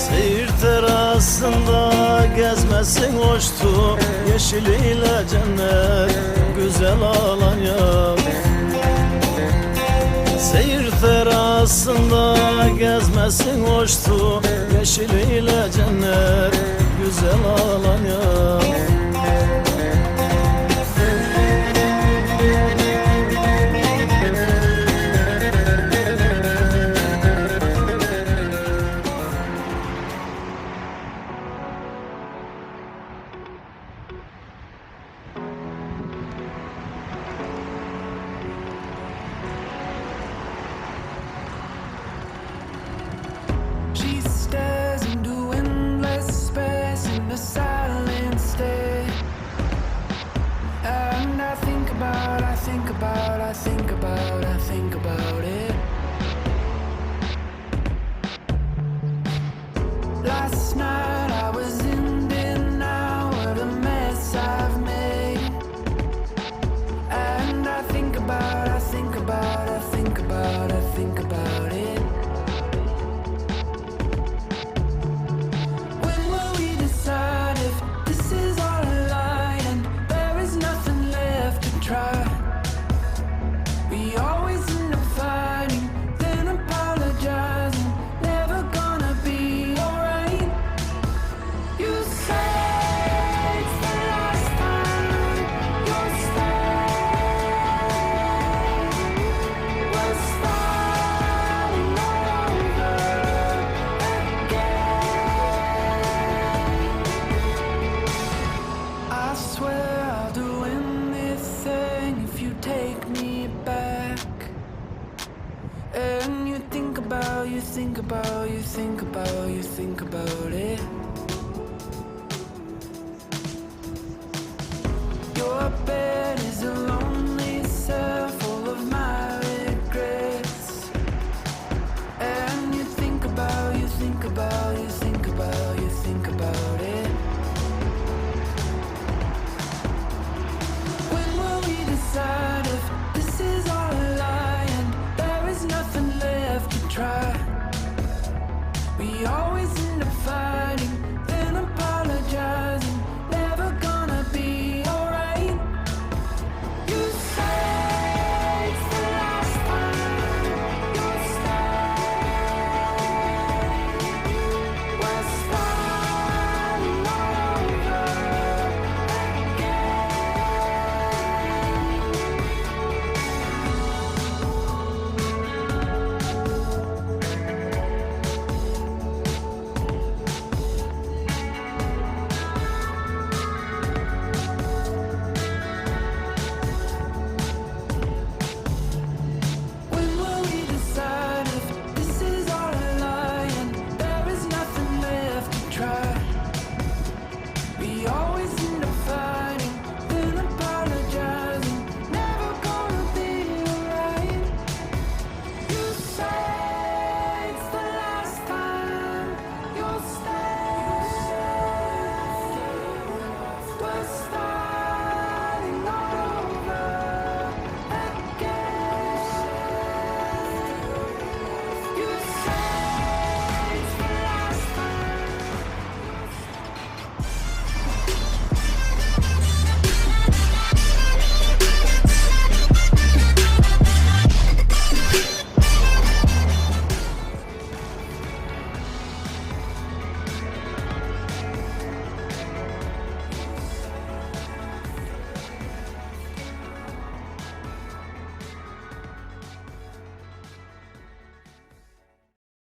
Seyir terasında gezmesin hoştu, yeşiliyle cennet güzel Alanya. Seyir terasında gezmesin hoştu, yeşiliyle cennet güzel Alanya. She stares into endless space in a silent state. And I think about it. Last night I was in denial of the mess I've made. And I think about it. When will we decide if this is all a lie and there is nothing left to try? We always end up fighting, then apologizing, never gonna be alright. You say it's the last time you'll stay. We're starting all over again. I swear I'll do anything if you take me back. And you think about it. Your bed is a lonely cell full of my regrets. And you think about it. When will we decide if this is all a lie and there is nothing left to try?